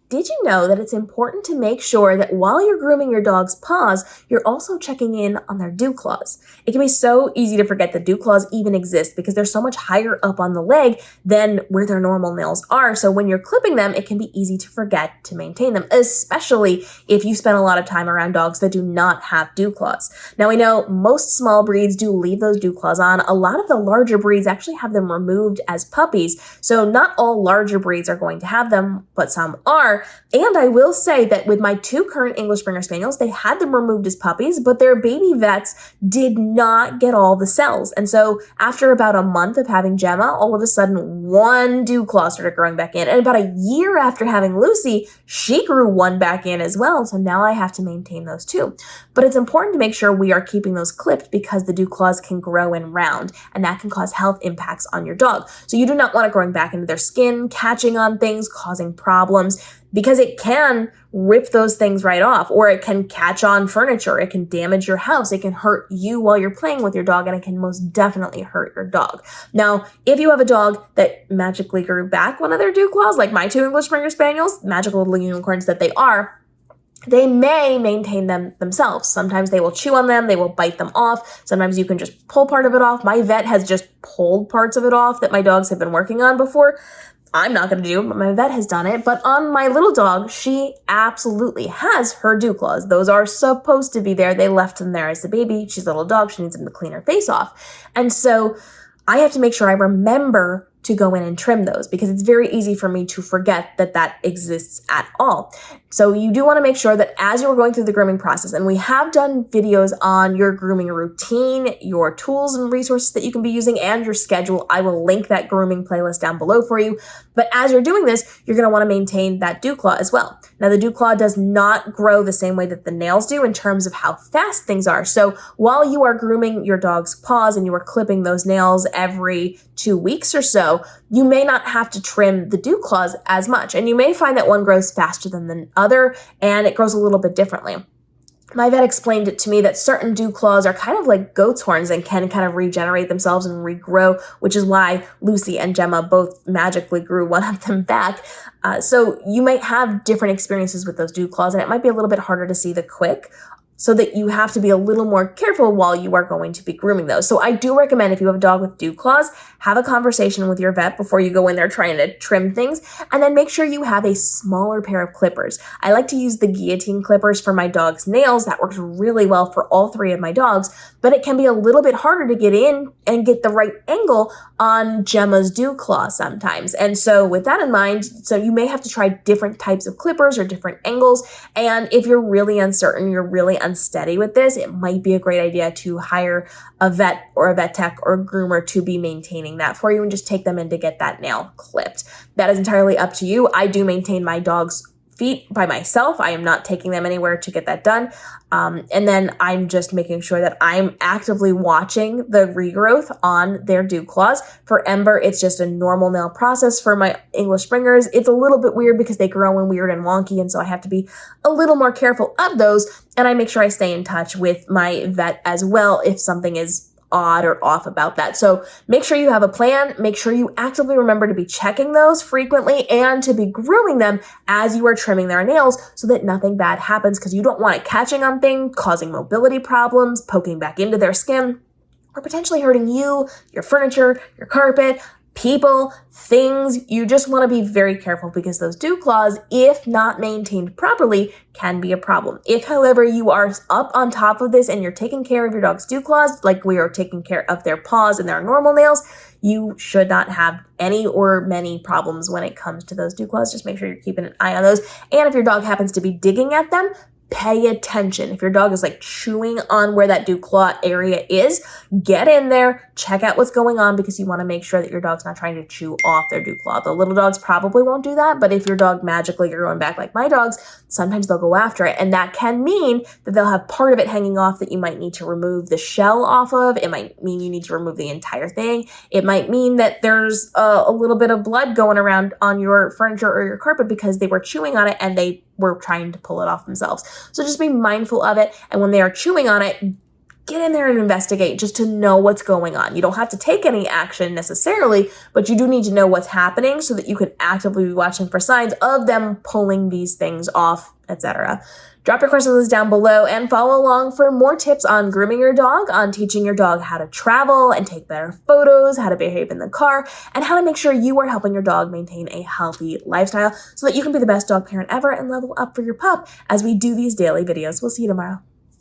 Did you know that it's important to make sure that while you're grooming your dog's paws, you're also checking in on their dew claws? It can be so easy to forget that dew claws even exist because they're so much higher up on the leg than where their normal nails are. So when you're clipping them, it can be easy to forget to maintain them, especially if you spend a lot of time around dogs that do not have dew claws. Now we know most small breeds do leave those dew claws on. A lot of the larger breeds actually have them removed as puppies. So not all larger breeds are going to have them, but some are. And I will say that with my two current English Springer Spaniels, they had them removed as puppies, but their baby vets did not get all the cells. And so after about a month of having Gemma, all of a sudden one dew claw started growing back in. And about a year after having Lucy, she grew one back in as well. So now I have to maintain those too. But it's important to make sure we are keeping those clipped because the dew claws can grow and round, and that can cause health impacts on your dog. So you do not want it growing back into their skin, catching on things, causing problems, because it can rip those things right off, or it can catch on furniture, it can damage your house, it can hurt you while you're playing with your dog, and it can most definitely hurt your dog. Now, if you have a dog that magically grew back one of their dew claws, like my two English Springer Spaniels, magical little unicorns that they are, they may maintain them themselves. Sometimes they will chew on them, they will bite them off. Sometimes you can just pull part of it off. My vet has just pulled parts of it off that my dogs have been working on before. I'm not going to do it, but my vet has done it. But on my little dog, she absolutely has her dew claws. Those are supposed to be there. They left them there as a baby. She's a little dog. She needs them to clean her face off. And so I have to make sure I remember to go in and trim those because it's very easy for me to forget that that exists at all. So you do want to make sure that as you're going through the grooming process, and we have done videos on your grooming routine, your tools and resources that you can be using, and your schedule. I will link that grooming playlist down below for you. But as you're doing this, you're going to want to maintain that dew claw as well. Now, the dew claw does not grow the same way that the nails do in terms of how fast things are. So while you are grooming your dog's paws and you are clipping those nails every 2 weeks or so, you may not have to trim the dew claws as much. And you may find that one grows faster than the other, and it grows a little bit differently. My vet explained it to me that certain dew claws are kind of like goat's horns and can kind of regenerate themselves and regrow, which is why Lucy and Gemma both magically grew one of them back. So you might have different experiences with those dew claws, and it might be a little bit harder to see the quick, so that you have to be a little more careful while you are going to be grooming those. So I do recommend if you have a dog with dew claws, have a conversation with your vet before you go in there trying to trim things, and then make sure you have a smaller pair of clippers. I like to use the guillotine clippers for my dog's nails. That works really well for all three of my dogs, but it can be a little bit harder to get in and get the right angle on Gemma's dew claw sometimes. And so with that in mind, so you may have to try different types of clippers or different angles. And if you're really uncertain, you're really unsteady with this, it might be a great idea to hire a vet or a vet tech or a groomer to be maintaining that for you and just take them in to get that nail clipped. That is entirely up to you. I do maintain my dog's feet by myself. I am not taking them anywhere to get that done. And then I'm just making sure that I'm actively watching the regrowth on their dew claws. For Ember, it's just a normal nail process. For my English Springers, it's a little bit weird because they grow in weird and wonky, and so I have to be a little more careful of those, and I make sure I stay in touch with my vet as well if something is odd or off about that. So make sure you have a plan. Make sure you actively remember to be checking those frequently and to be grooming them as you are trimming their nails so that nothing bad happens, because you don't want it catching on things, causing mobility problems, poking back into their skin, or potentially hurting you, your furniture, your carpet, people, things. You just want to be very careful because those dew claws, if not maintained properly, can be a problem. If, however, you are up on top of this and you're taking care of your dog's dew claws like we are taking care of their paws and their normal nails, you should not have any or many problems when it comes to those dew claws. Just make sure you're keeping an eye on those. And if your dog happens to be digging at them, pay attention. If your dog is like chewing on where that dew claw area is, get in there, check out what's going on, because you want to make sure that your dog's not trying to chew off their dew claw. The little dogs probably won't do that, but if your dog magically are going back like my dogs, sometimes they'll go after it, and that can mean that they'll have part of it hanging off that you might need to remove the shell off of. It might mean you need to remove the entire thing. It might mean that there's a little bit of blood going around on your furniture or your carpet because they were chewing on it and they were trying to pull it off themselves. So just be mindful of it. And when they are chewing on it, get in there and investigate just to know what's going on. You don't have to take any action necessarily, but you do need to know what's happening so that you can actively be watching for signs of them pulling these things off, etc. Drop your questions down below and follow along for more tips on grooming your dog, on teaching your dog how to travel and take better photos, how to behave in the car, and how to make sure you are helping your dog maintain a healthy lifestyle so that you can be the best dog parent ever and level up for your pup as we do these daily videos. We'll see you tomorrow.